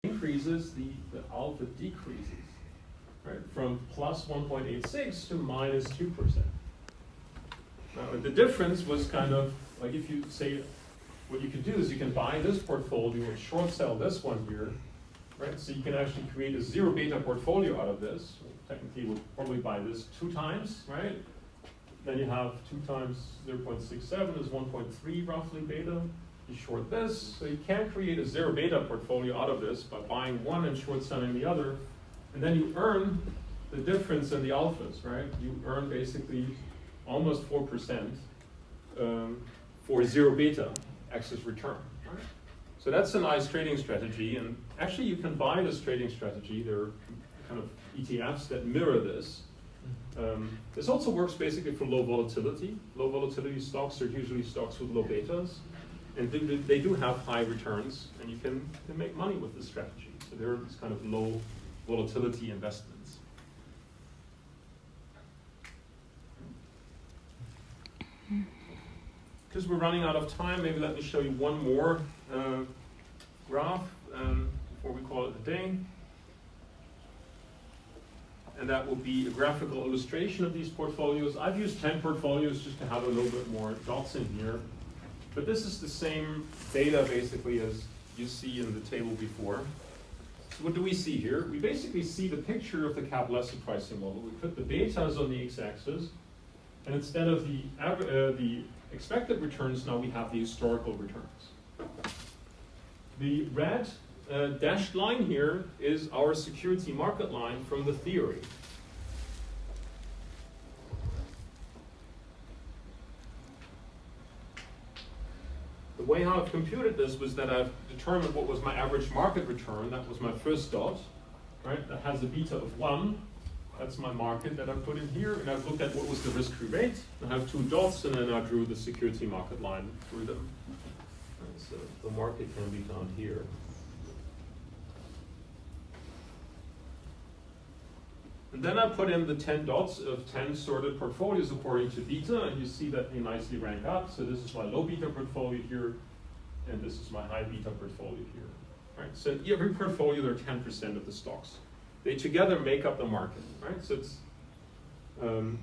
increases, the alpha decreases, right, from plus 1.86 to minus 2%. Now, the difference was kind of like if you say, what you can do is you can buy this portfolio and short sell this one here, right? So you can actually create a zero beta portfolio out of this. Technically, we'll probably buy this 2 times, right? Then you have 2 times 0.67 is 1.3 roughly beta. You short this, so you can create a zero beta portfolio out of this by buying one and short selling the other, and then you earn the difference in the alphas, right? You earn basically almost 4% for zero beta excess return. Right? So that's a nice trading strategy, and actually you can buy this trading strategy. There are kind of ETFs that mirror this. This also works basically for low volatility. Low volatility stocks are usually stocks with low betas, and they do have high returns, and you can make money with this strategy. So they're these kind of low volatility investments. Because we're running out of time, maybe let me show you one more graph before we call it a day. And that will be a graphical illustration of these portfolios. I've used 10 portfolios just to have a little bit more dots in here. But this is the same data basically as you see in the table before. So what do we see here? We basically see the picture of the Kabbalistic pricing model. We put the betas on the x-axis, and instead of the expected returns, now we have the historical returns. The red dashed line here is our security market line from the theory. The way how I've computed this was that I've determined what was my average market return. That was my first dot, right? That has a beta of 1. That's my market that I put in here. And I've looked at what was the risk-free rate. I have 2 dots, and then I drew the security market line through them. Right, so the market can be found here. And then I put in the 10 dots of 10 sorted portfolios according to beta, and you see that they nicely rank up. So this is my low beta portfolio here, and this is my high beta portfolio here. Right? So in every portfolio, there are 10% of the stocks. They together make up the market, right? So it's,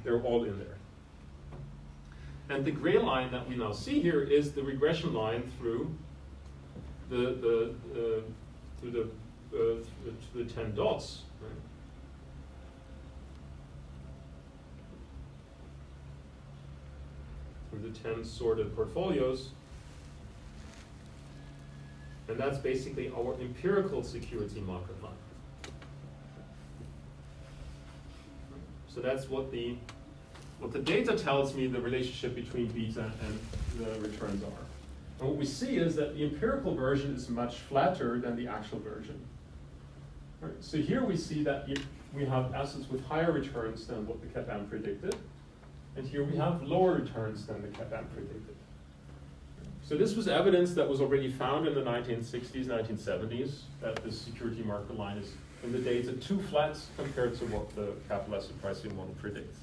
they're all in there. And the gray line that we now see here is the regression line through the 10 dots, right? Through the 10 sorted portfolios. And that's basically our empirical security market line. So that's what the data tells me the relationship between beta and the returns are. And what we see is that the empirical version is much flatter than the actual version. Right? So here we see that we have assets with higher returns than what the CAPM predicted. And here we have lower returns than the CAPM predicted. So this was evidence that was already found in the 1960s, 1970s, that the security market line is in the data too flat compared to what the Kabbalistic pricing model predicts.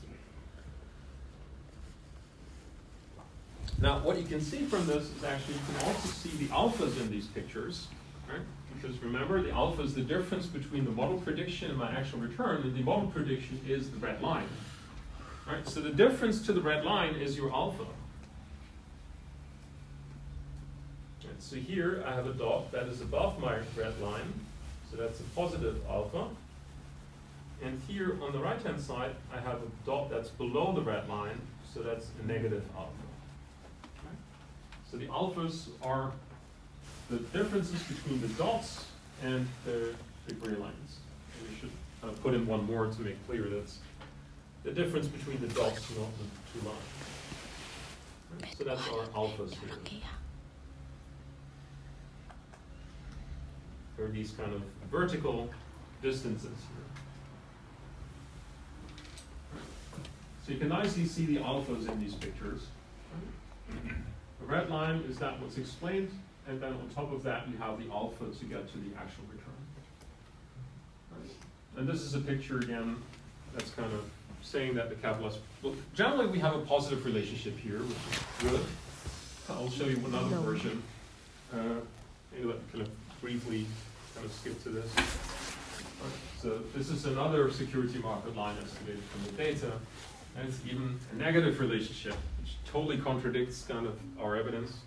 Now, what you can see from this is actually you can also see the alphas in these pictures, right? Because remember, the alpha is the difference between the model prediction and my actual return, and the model prediction is the red line. Right? So the difference to the red line is your alpha. Right, so here I have a dot that is above my red line, so that's a positive alpha. And here on the right-hand side, I have a dot that's below the red line, so that's a negative alpha. Right? So the alphas are the differences between the dots and the gray lines. And we should put in one more to make clear that's the difference between the dots, not the 2 lines. Right? So that's our alphas here. There are these kind of vertical distances here. So you can nicely see the alphas in these pictures. The red line is that what's explained, and then on top of that you have the alpha to get to the actual return. Right? And this is a picture again that's kind of saying that the Kabbalistic, well, generally we have a positive relationship here, which is good. I'll show you another version. Maybe let me kind of briefly kind of skip to this. Right. So this is another security market line estimated from the data, and it's even a negative relationship, which totally contradicts kind of our evidence.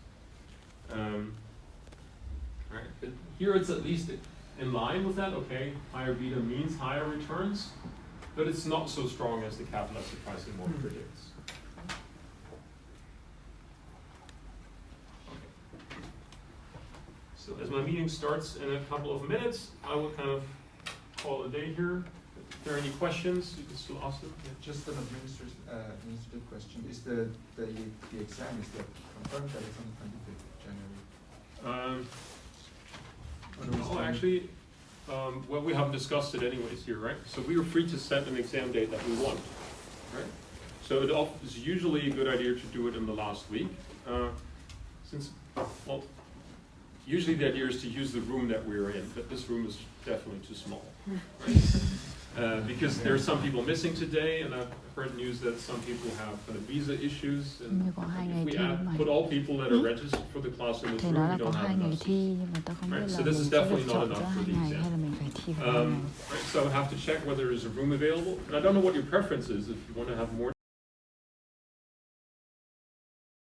Right. But here it's at least in line with that. Okay, higher beta means higher returns, but it's not so strong as the capital asset pricing model predicts. So as my meeting starts in a couple of minutes, I will kind of call it a day here. If there are any questions, you can still ask them. Yeah. Just an administrative question. Is the exam, is that confirmed that it's on the 25th of January? No, actually, well, we haven't discussed it anyways here, right? So we are free to set an exam date that we want, right? So it is usually a good idea to do it in the last week, well, usually the idea is to use the room that we're in, but this room is definitely too small, right? Because there are some people missing today, and I've heard news that some people have kind of visa issues, and if we put all people that are registered for the class in this Thầy room, nói we là có don't have 2 ngày enough. thi nhưng mà tao không biết Right, là so this mình is sẽ được definitely not chọn giữa enough for 2 the ngày exam. hay là mình phải thi vào 2 ngày. Right, so I have to check whether there's a room available, and I don't know what your preference is, if you want to have more